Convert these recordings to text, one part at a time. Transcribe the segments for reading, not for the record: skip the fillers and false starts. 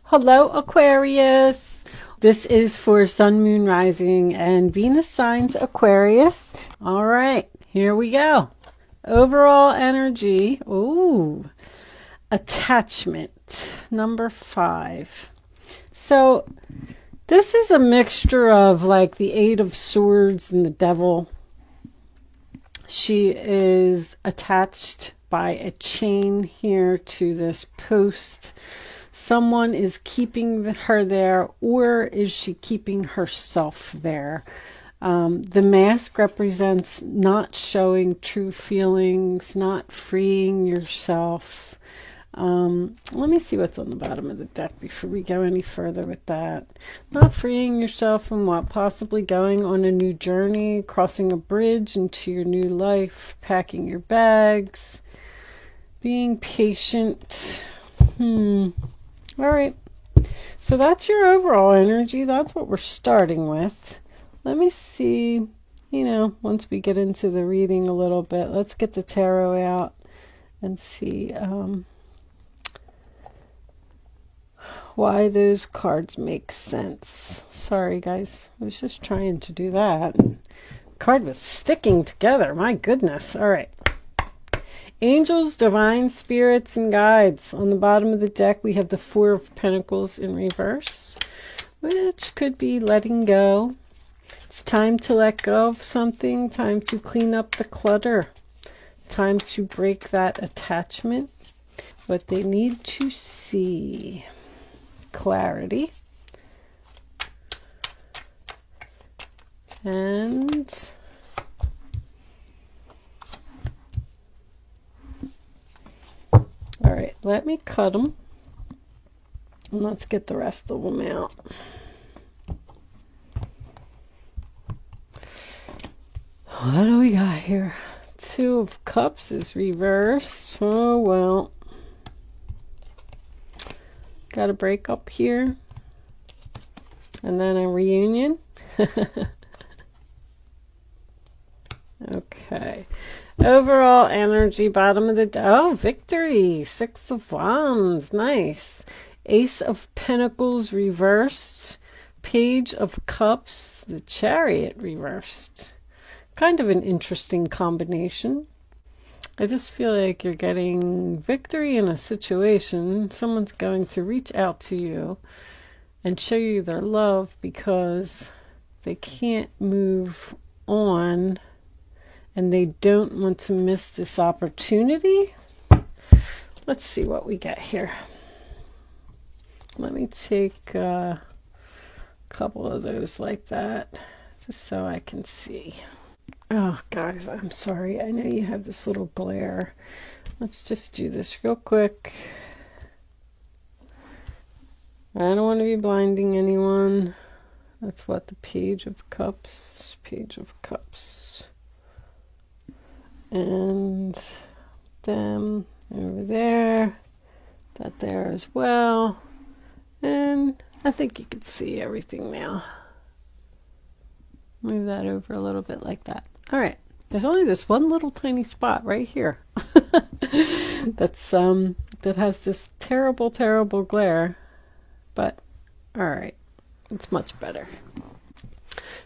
Hello, Aquarius. This is for Sun, Moon, Rising, and Venus signs Aquarius. All right, here we go. Overall energy. Ooh, attachment, number 5. So this is a mixture of like the Eight of Swords and the Devil. She is attached by a chain here to this post. Someone is keeping her there, or is she keeping herself there? The mask represents not showing true feelings, not freeing yourself. Let me see what's on the bottom of the deck before we go any further with that. Not freeing yourself from what? Possibly going on a new journey, crossing a bridge into your new life, packing your bags, being patient. All right, so that's your overall energy. That's what we're starting with. Let me see, once we get into the reading a little bit, let's get the tarot out and see why those cards make sense. Sorry, guys. I was just trying to do that. The card was sticking together. My goodness. All right. Angels, divine spirits, and guides. On the bottom of the deck, we have the Four of Pentacles in reverse, which could be letting go. It's time to let go of something, time to clean up the clutter, time to break that attachment. What they need to see. Clarity. And all right, let me cut them and let's get the rest of them out. What do we got here? Two of Cups is reversed. Oh, well. Got a breakup here. And then a reunion. Okay. Overall energy, bottom of the deck. Oh, victory. Six of Wands. Nice. Ace of Pentacles reversed. Page of Cups. The Chariot reversed. Kind of an interesting combination. I just feel like you're getting victory in a situation. Someone's going to reach out to you and show you their love because they can't move on and they don't want to miss this opportunity. Let's see what we get here. Let me take a couple of those like that just so I can see. Oh, guys, I'm sorry. I know you have this little glare. Let's just do this real quick. I don't want to be blinding anyone. That's what the Page of Cups. Page of Cups. And them over there. That there as well. And I think you can see everything now. Move that over a little bit like that. All right. There's only this one little tiny spot right here. That's that has this terrible, terrible glare. But all right. It's much better.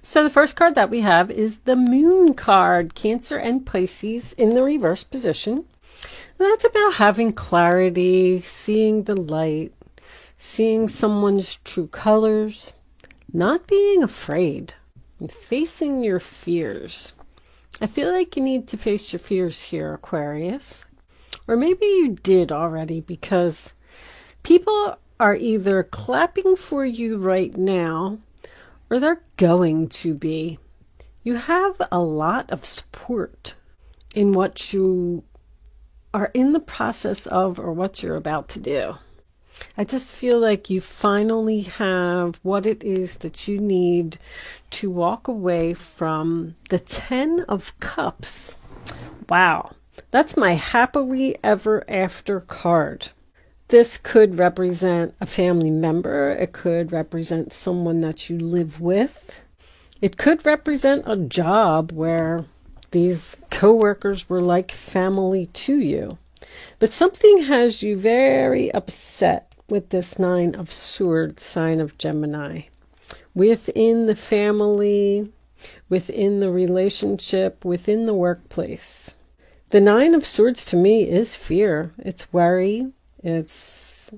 So the first card that we have is the Moon card, Cancer and Pisces in the reverse position. And that's about having clarity, seeing the light, seeing someone's true colors, not being afraid. And facing your fears. I feel like you need to face your fears here, Aquarius. Or maybe you did already because people are either clapping for you right now or they're going to be. You have a lot of support in what you are in the process of or what you're about to do. I just feel like you finally have what it is that you need to walk away from the 10 of Cups. Wow, that's my happily ever after card. This could represent a family member. It could represent someone that you live with. It could represent a job where these coworkers were like family to you. But something has you very upset with this Nine of Swords, sign of Gemini. Within the family, within the relationship, within the workplace. The Nine of Swords to me is fear. It's worry. It's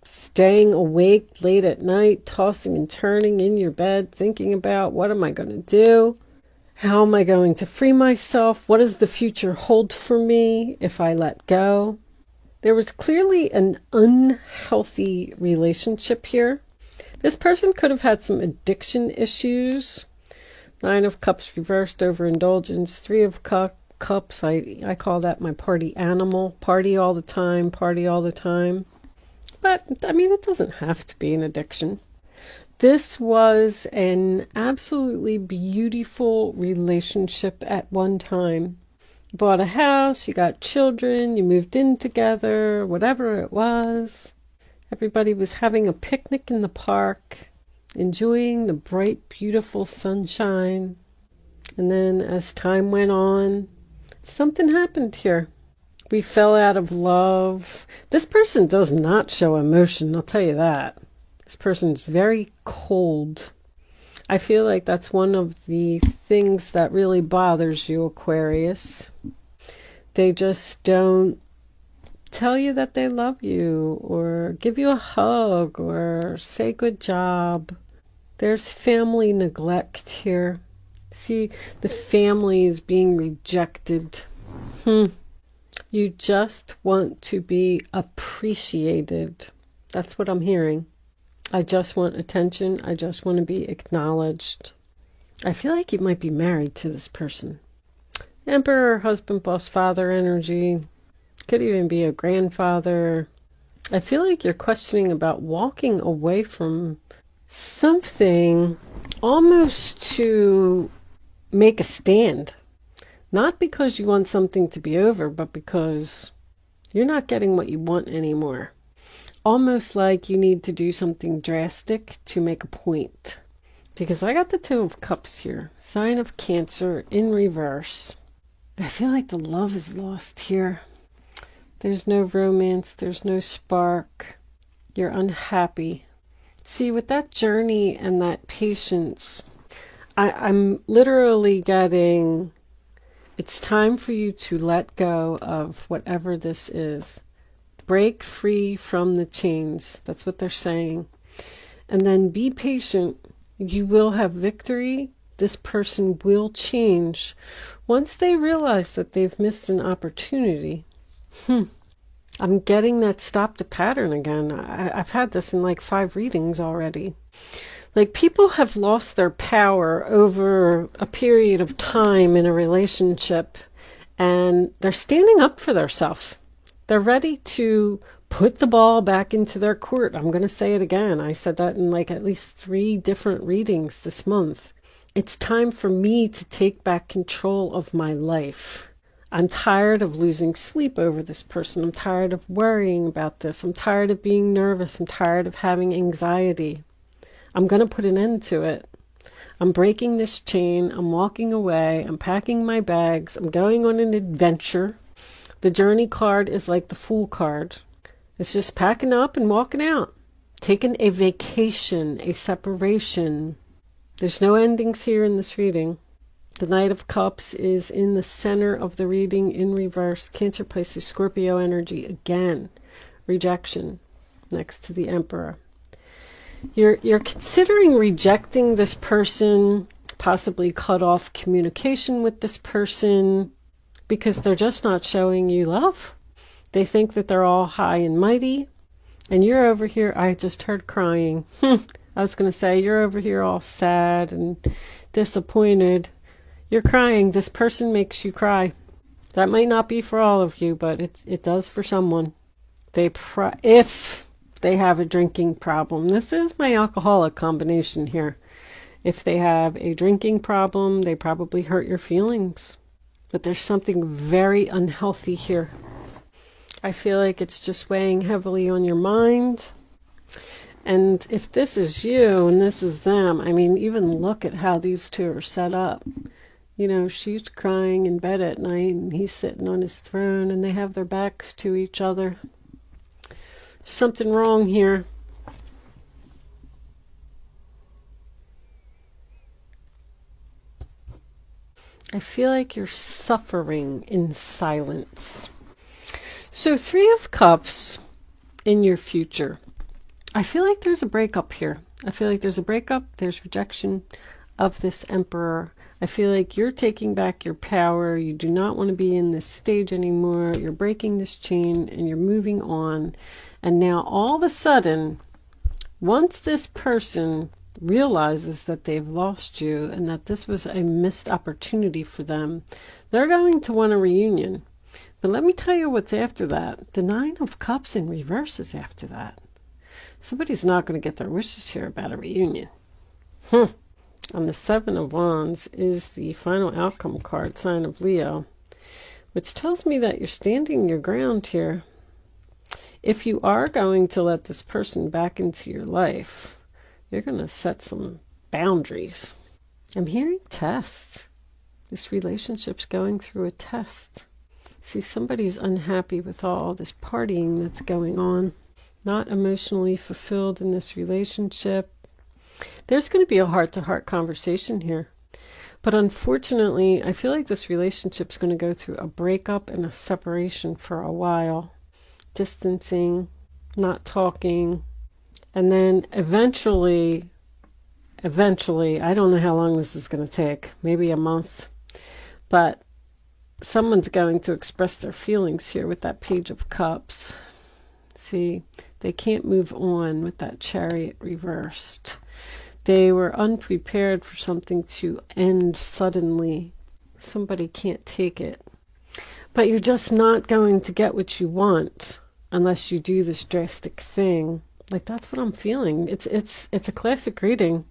staying awake late at night, tossing and turning in your bed, thinking about what am I going to do? How am I going to free myself? What does the future hold for me if I let go? There was clearly an unhealthy relationship here. This person could have had some addiction issues. Nine of Cups reversed, overindulgence. Three of Cups, I call that my party animal. Party all the time, party all the time. But, I mean, it doesn't have to be an addiction. This was an absolutely beautiful relationship at one time. You bought a house, you got children, you moved in together, whatever it was. Everybody was having a picnic in the park, enjoying the bright, beautiful sunshine. And then as time went on, something happened here. We fell out of love. This person does not show emotion, I'll tell you that. This person's very cold. I feel like that's one of the things that really bothers you, Aquarius. They just don't tell you that they love you or give you a hug or say good job. There's family neglect here. See, the family is being rejected. You just want to be appreciated. That's what I'm hearing. I just want attention. I just want to be acknowledged. I feel like you might be married to this person. Emperor, husband, boss, father energy. Could even be a grandfather. I feel like you're questioning about walking away from something almost to make a stand. Not because you want something to be over, but because you're not getting what you want anymore. Almost like you need to do something drastic to make a point. Because I got the Two of Cups here. Sign of Cancer in reverse. I feel like the love is lost here. There's no romance. There's no spark. You're unhappy. See, with that journey and that patience, I'm literally getting, it's time for you to let go of whatever this is. Break free from the chains. That's what they're saying. And then be patient. You will have victory. This person will change once they realize that they've missed an opportunity. I'm getting that stop the pattern again. I've had this in like 5 readings already. Like, people have lost their power over a period of time in a relationship, and they're standing up for themselves. They're ready to put the ball back into their court. I'm going to say it again. I said that in like at least 3 different readings this month. It's time for me to take back control of my life. I'm tired of losing sleep over this person. I'm tired of worrying about this. I'm tired of being nervous. I'm tired of having anxiety. I'm going to put an end to it. I'm breaking this chain. I'm walking away. I'm packing my bags. I'm going on an adventure. The journey card is like the Fool card. It's just packing up and walking out. Taking a vacation, a separation. There's no endings here in this reading. The Knight of Cups is in the center of the reading in reverse. Cancer, Pisces, Scorpio energy again. Rejection next to the Emperor. You're considering rejecting this person, possibly cut off communication with this person because they're just not showing you love. They think that they're all high and mighty, and you're over here, I just heard crying. I was going to say, you're over here all sad and disappointed. You're crying. This person makes you cry. That might not be for all of you, but it does for someone. If they have a drinking problem. This is my alcoholic combination here. If they have a drinking problem, they probably hurt your feelings. But there's something very unhealthy here. I feel like it's just weighing heavily on your mind. And if this is you and this is them, I mean, even look at how these two are set up. You know, she's crying in bed at night and he's sitting on his throne and they have their backs to each other. Something wrong here. I feel like you're suffering in silence. So 3 of Cups in your future. I feel like there's a breakup here. I feel like there's a breakup. There's rejection of this Emperor. I feel like you're taking back your power. You do not want to be in this stage anymore. You're breaking this chain and you're moving on. And now all of a sudden, once this person realizes that they've lost you and that this was a missed opportunity for them, they're going to want a reunion. But let me tell you what's after that. The 9 of Cups in reverse is after that. Somebody's not going to get their wishes here about a reunion. And the 7 of Wands is the final outcome card, sign of Leo, which tells me that you're standing your ground here. If you are going to let this person back into your life, you're going to set some boundaries. I'm hearing tests. This relationship's going through a test. See, somebody's unhappy with all this partying that's going on, not emotionally fulfilled in this relationship. There's going to be a heart-to-heart conversation here. But unfortunately, I feel like this relationship's going to go through a breakup and a separation for a while. Distancing, not talking. And then eventually, I don't know how long this is going to take. Maybe a month. But someone's going to express their feelings here with that Page of Cups. See, they can't move on with that Chariot reversed. They were unprepared for something to end suddenly. Somebody can't take it. But you're just not going to get what you want unless you do this drastic thing. Like, that's what I'm feeling. It's a classic reading.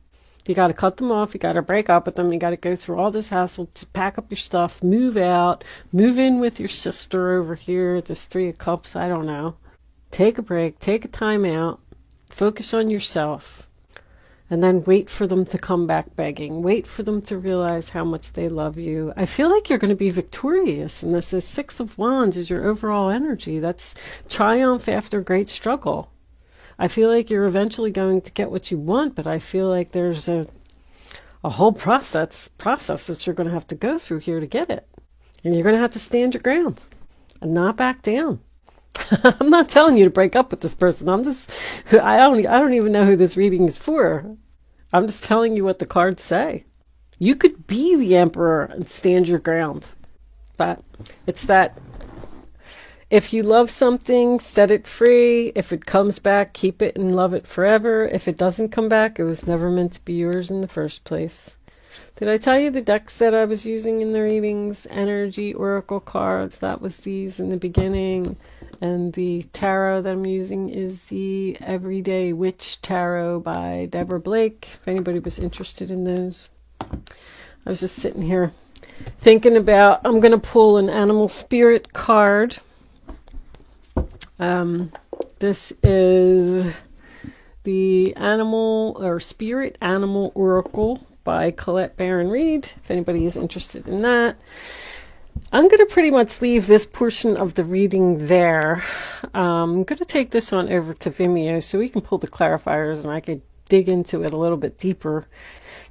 You got to cut them off. You got to break up with them. You got to go through all this hassle to pack up your stuff, move out, move in with your sister over here. This 3 of Cups, I don't know. Take a break. Take a time out. Focus on yourself. And then wait for them to come back begging. Wait for them to realize how much they love you. I feel like you're going to be victorious. And this is 6 of Wands is your overall energy. That's triumph after great struggle. I feel like you're eventually going to get what you want, but I feel like there's a whole process that you're going to have to go through here to get it. And you're going to have to stand your ground and not back down. I'm not telling you to break up with this person. I don't even know who this reading is for. I'm just telling you what the cards say. You could be the Emperor and stand your ground. But it's that if you love something, set it free. If it comes back, keep it and love it forever. If it doesn't come back, it was never meant to be yours in the first place. Did I tell you the decks that I was using in the readings? Energy, Oracle cards. That was these in the beginning. And the tarot that I'm using is the Everyday Witch Tarot by Deborah Blake, if anybody was interested in those. I was just sitting here thinking about, I'm going to pull an animal spirit card. This is the Animal or Spirit Animal Oracle by Colette Baron Reed, if anybody is interested in that. I'm going to pretty much leave this portion of the reading there. I'm going to take this on over to Vimeo so we can pull the clarifiers and I could dig into it a little bit deeper.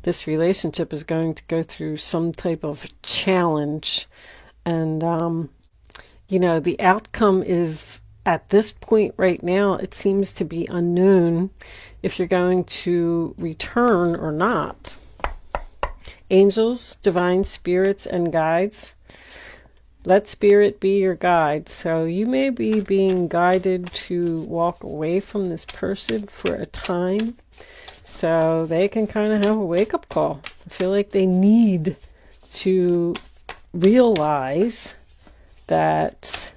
This relationship is going to go through some type of challenge. And, you know, the outcome is, at this point right now, it seems to be unknown if you're going to return or not. Angels, divine spirits, and guides. Let spirit be your guide. So you may be being guided to walk away from this person for a time so they can kind of have a wake-up call. I feel like they need to realize that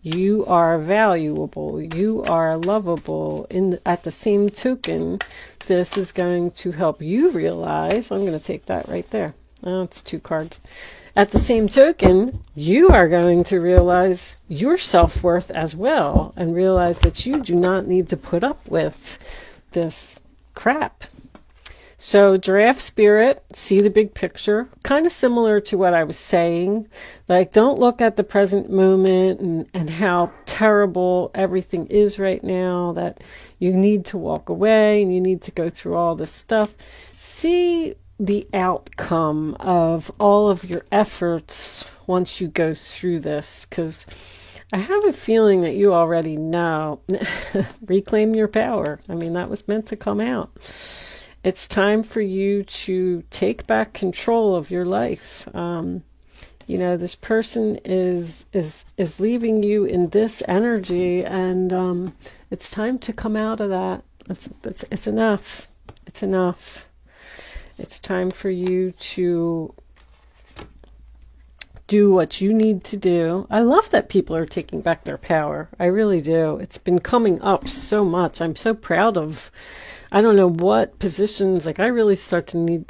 you are valuable, you are lovable. At the same token, this is going to help you realize, I'm going to take that right there. Oh, it's 2 cards. At the same token, you are going to realize your self-worth as well and realize that you do not need to put up with this crap. So giraffe spirit, see the big picture, kind of similar to what I was saying. Like, don't look at the present moment and how terrible everything is right now, that you need to walk away and you need to go through all this stuff. See the outcome of all of your efforts once you go through this, because I have a feeling that you already know. Reclaim your power. I mean, that was meant to come out. It's time for you to take back control of your life. You know, this person is leaving you in this energy, and it's time to come out of that. It's enough. It's enough. It's time for you to do what you need to do. I love that people are taking back their power. I really do. It's been coming up so much. I'm so proud of, I don't know what positions, like I really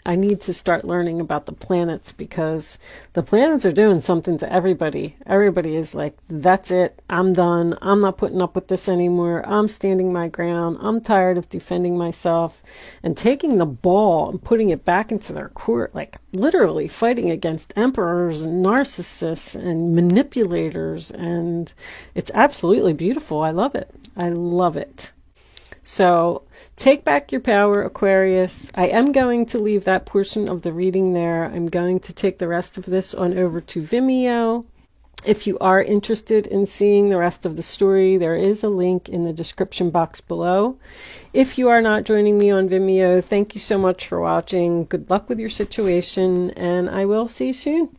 I need to start learning about the planets, because the planets are doing something to everybody. Everybody is like, that's it. I'm done. I'm not putting up with this anymore. I'm standing my ground. I'm tired of defending myself, and taking the ball and putting it back into their court, like literally fighting against emperors and narcissists and manipulators. And it's absolutely beautiful. I love it. I love it. So take back your power, Aquarius. I am going to leave that portion of the reading there. I'm going to take the rest of this on over to Vimeo. If you are interested in seeing the rest of the story, there is a link in the description box below. If you are not joining me on Vimeo, thank you so much for watching. Good luck with your situation, and I will see you soon.